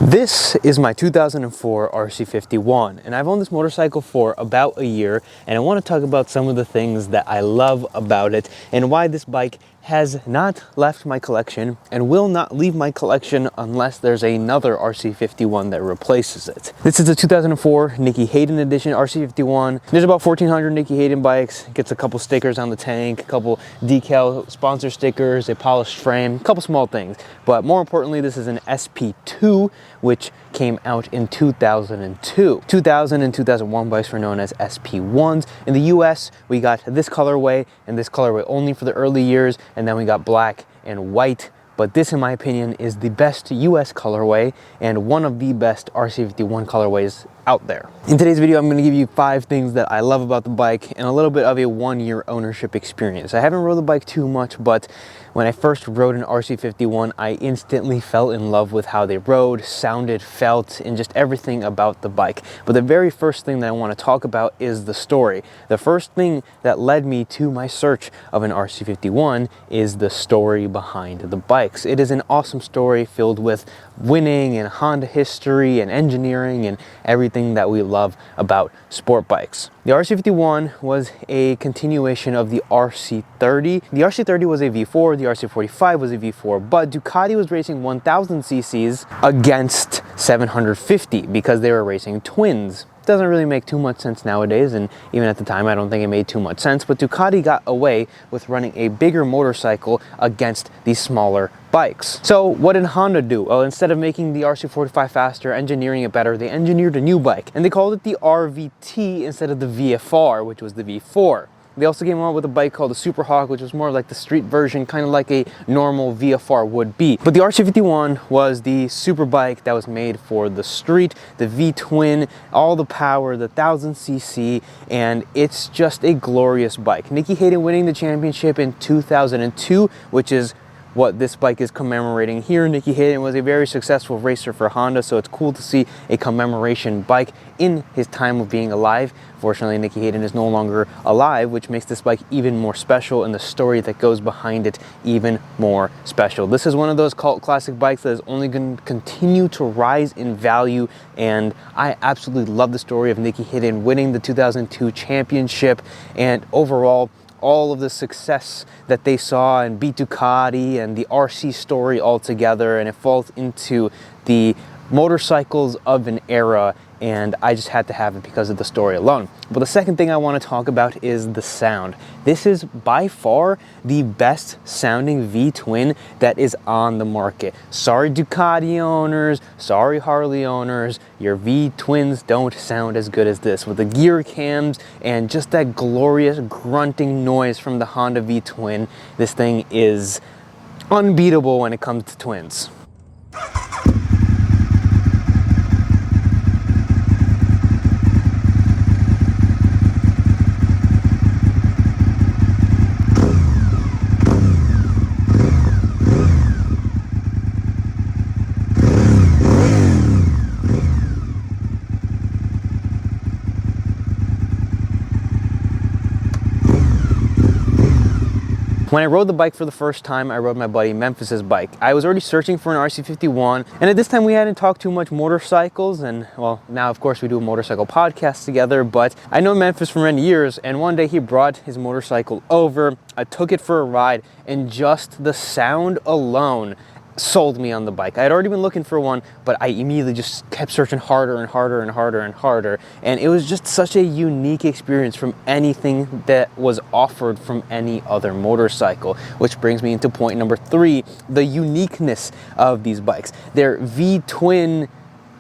This is my 2004 RC51, and I've owned this motorcycle for about a year, and I want to talk about some of the things that I love about it and why this bike has not left my collection and will not leave my collection unless there's another RC51 that replaces it. This is a 2004 Nicky Hayden edition RC51. There's about 1,400 Nicky Hayden bikes. It gets a couple stickers on the tank, a couple decal sponsor stickers, a polished frame, a couple small things. But more importantly, this is an SP2, which came out in 2002. 2000 and 2001 bikes were known as SP1s. In the US, we got this colorway and this colorway only for the early years, and then we got black and white. But this, in my opinion, is the best US colorway and one of the best RC51 colorways out there. In today's video, I'm going to give you 5 things that I love about the bike and a little bit of a 1-year ownership experience. I haven't rode the bike too much, but when I first rode an RC51, I instantly fell in love with how they rode, sounded, felt, and just everything about the bike. But the very first thing that I want to talk about is the story. The first thing that led me to my search of an RC51 is the story behind the bikes. It is an awesome story filled with winning and Honda history and engineering and everything that we love about sport bikes. The RC51 was a continuation of the RC30. The RC30 was a V4, the RC45 was a V4, but Ducati was racing 1000 cc's against 750 because they were racing twins. Doesn't really make too much sense nowadays, and even at the time I don't think it made too much sense, but Ducati got away with running a bigger motorcycle against these smaller bikes. So what did Honda do? Well, instead of making the RC45 faster, engineering it better, they engineered a new bike, and they called it the RVT instead of the VFR, which was the V4. They also came out with a bike called the Super Hawk, which was more like the street version, kind of like a normal VFR would be. But the RC51 was the super bike that was made for the street, the V-twin, all the power, the 1000 cc, and it's just a glorious bike. Nicky Hayden winning the championship in 2002, which is what this bike is commemorating here. Nicky Hayden was a very successful racer for Honda, so it's cool to see a commemoration bike in his time of being alive. Fortunately, Nicky Hayden is no longer alive, which makes this bike even more special and the story that goes behind it even more special. This is one of those cult classic bikes that is only going to continue to rise in value, and I absolutely love the story of Nicky Hayden winning the 2002 championship and overall all of the success that they saw and beat Ducati and the RC story altogether, and it falls into the motorcycles of an era, and I just had to have it because of the story alone. But the second thing I want to talk about is the sound. This is by far the best sounding V-twin that is on the market. Sorry Ducati owners, sorry Harley owners, your V-twins don't sound as good as this. With the gear cams and just that glorious grunting noise from the Honda V-twin, this thing is unbeatable when it comes to twins. When I rode the bike for the first time, I rode my buddy Memphis's bike. I was already searching for an RC51, and at this time we hadn't talked too much motorcycles, and well, now of course we do a motorcycle podcast together, but I know Memphis for many years, and one day he brought his motorcycle over. I took it for a ride, and just the sound alone sold me on the bike. I had already been looking for one, but I immediately just kept searching harder and harder and harder and harder, and it was just such a unique experience from anything that was offered from any other motorcycle. Which brings me into point number 3, the uniqueness of these bikes. They're V-twin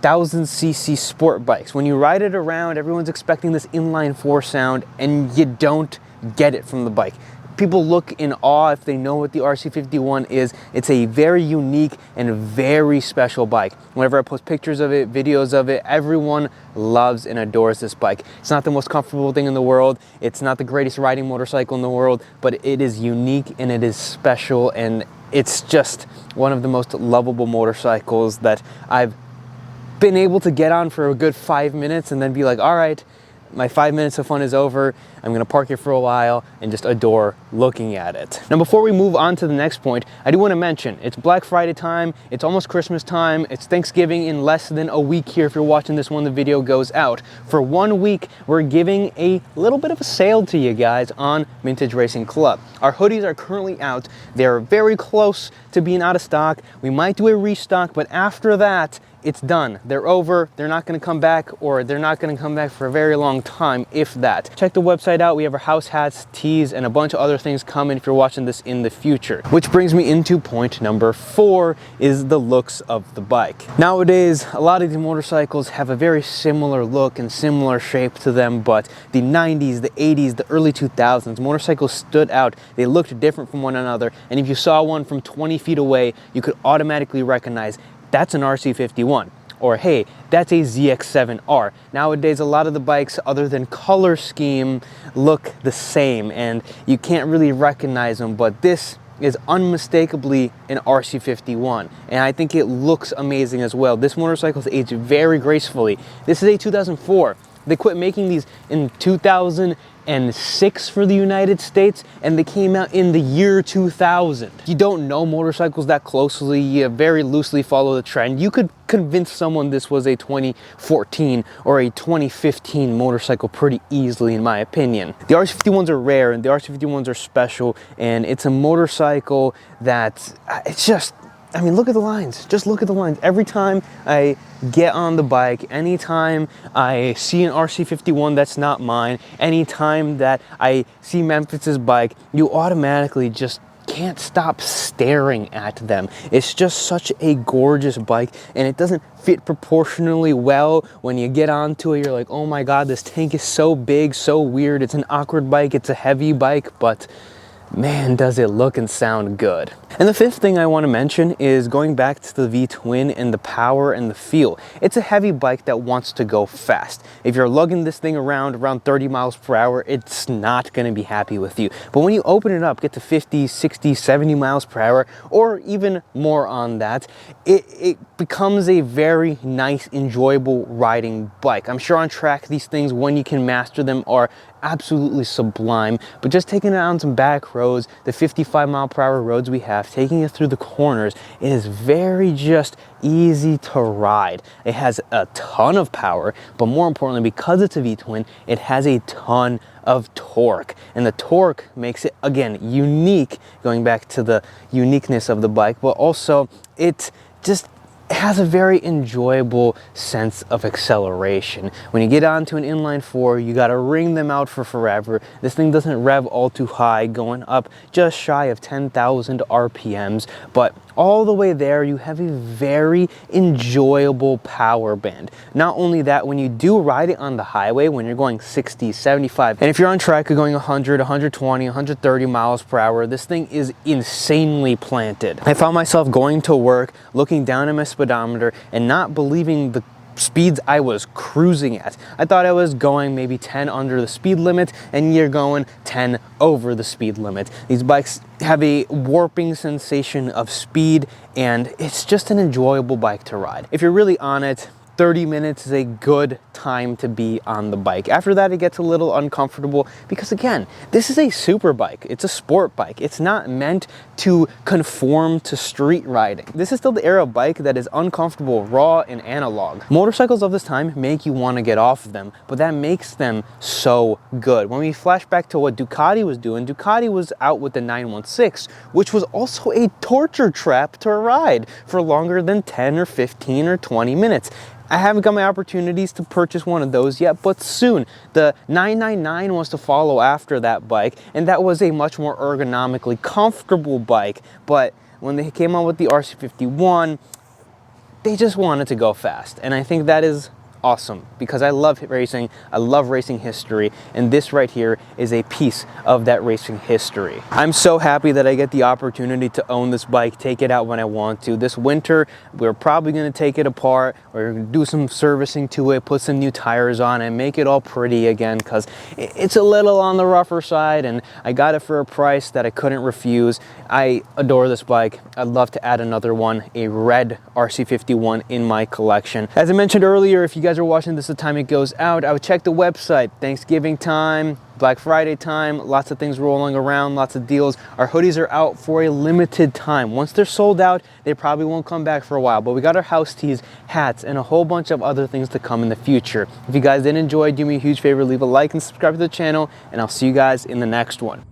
1000 cc sport bikes. When you ride it around, everyone's expecting this inline 4 sound, and you don't get it from the bike. People look in awe if they know what the RC51 is. It's a very unique and very special bike. Whenever I post pictures of it, videos of it, everyone loves and adores this bike. It's not the most comfortable thing in the world. It's not the greatest riding motorcycle in the world, but it is unique and it is special, and it's just one of the most lovable motorcycles that I've been able to get on for a good 5 minutes and then be like, all right, my 5 minutes of fun is over. I'm gonna park here for a while and just adore looking at it. Now, before we move on to the next point, I do want to mention it's Black Friday time, it's almost Christmas time, it's Thanksgiving in less than a week here if you're watching this when the video goes out. For 1 week, we're giving a little bit of a sale to you guys on Vintage Racing Club. Our hoodies are currently out. They're very close to being out of stock. We might do a restock, but after that, it's done. They're over. They're not going to come back, or they're not going to come back for a very long time, if that. Check the website out. We have our house hats, tees, and a bunch of other things coming if you're watching this in the future. Which brings me into point number 4, is the looks of the bike. Nowadays, a lot of these motorcycles have a very similar look and similar shape to them, but the 90s, the 80s, the early 2000s, motorcycles stood out. They looked different from one another, and if you saw one from 20 feet away, you could automatically recognize that's an RC51, or hey, that's a ZX7R. Nowadays, a lot of the bikes, other than color scheme, look the same, and you can't really recognize them, but this is unmistakably an RC51, and I think it looks amazing as well. This motorcycle's aged very gracefully. This is a 2004. They quit making these in 2006 for the United States, and they came out in the year 2000. You don't know motorcycles that closely, you very loosely follow the trend. You could convince someone this was a 2014 or a 2015 motorcycle pretty easily, in my opinion. The RC51s are rare, and the RC51s are special, and it's a motorcycle that, it's just, I mean, look at the lines. Just look at the lines. Every time I get on the bike, anytime I see an RC51 that's not mine, anytime that I see Memphis's bike, you automatically just can't stop staring at them. It's just such a gorgeous bike, and it doesn't fit proportionally well. When you get onto it, you're like, oh my God, this tank is so big, so weird. It's an awkward bike. It's a heavy bike, but man, does it look and sound good. And the 5th thing I want to mention is going back to the V-twin and the power and the feel. It's a heavy bike that wants to go fast. If you're lugging this thing around 30 miles per hour, it's not going to be happy with you. But when you open it up, get to 50, 60, 70 miles per hour, or even more on that, it becomes a very nice, enjoyable riding bike. I'm sure on track, these things, when you can master them, are absolutely sublime, but just taking it on some back roads, the 55 mile per hour roads we have, taking it through the corners, it is very just easy to ride. It has a ton of power, but more importantly, because it's a V-twin, it has a ton of torque, and the torque makes it, again, unique, going back to the uniqueness of the bike, but also it just has a very enjoyable sense of acceleration. When you get onto an inline 4, you got to wring them out for forever. This thing doesn't rev all too high, going up just shy of 10,000 RPMs, but all the way there, you have a very enjoyable power band. Not only that, when you do ride it on the highway, when you're going 60, 75, and if you're on track, you're going 100, 120, 130 miles per hour, this thing is insanely planted. I found myself going to work, looking down at my speedometer, and not believing the speeds I was cruising at. I thought I was going maybe 10 under the speed limit, and you're going 10 over the speed limit. These bikes have a warping sensation of speed, and it's just an enjoyable bike to ride. If you're really on it, 30 minutes is a good time to be on the bike. After that, it gets a little uncomfortable because, again, this is a super bike. It's a sport bike. It's not meant to conform to street riding. This is still the era of bike that is uncomfortable, raw, and analog. Motorcycles of this time make you want to get off of them, but that makes them so good. When we flash back to what Ducati was doing, Ducati was out with the 916, which was also a torture trap to ride for longer than 10 or 15 or 20 minutes. I haven't got my opportunities to purchase one of those yet, but soon. The 999 was to follow after that bike, and that was a much more ergonomically comfortable bike. But when they came out with the RC51, they just wanted to go fast. And I think that is awesome because I love racing, I love racing history, and this right here is a piece of that racing history. I'm so happy that I get the opportunity to own this bike, take it out when I want to. This winter, we're probably going to take it apart, we're going to do some servicing to it, put some new tires on and make it all pretty again because it's a little on the rougher side, and I got it for a price that I couldn't refuse. I adore this bike. I'd love to add another one, a red RC51 in my collection. As I mentioned earlier, if you guys guys are watching this the time it goes out, I would check the website. Thanksgiving time, Black Friday time, lots of things rolling around, lots of deals. Our hoodies are out for a limited time. Once they're sold out, they probably won't come back for a while, but we got our house tees, hats, and a whole bunch of other things to come in the future. If you guys did enjoy, do me a huge favor, leave a like and subscribe to the channel, and I'll see you guys in the next one.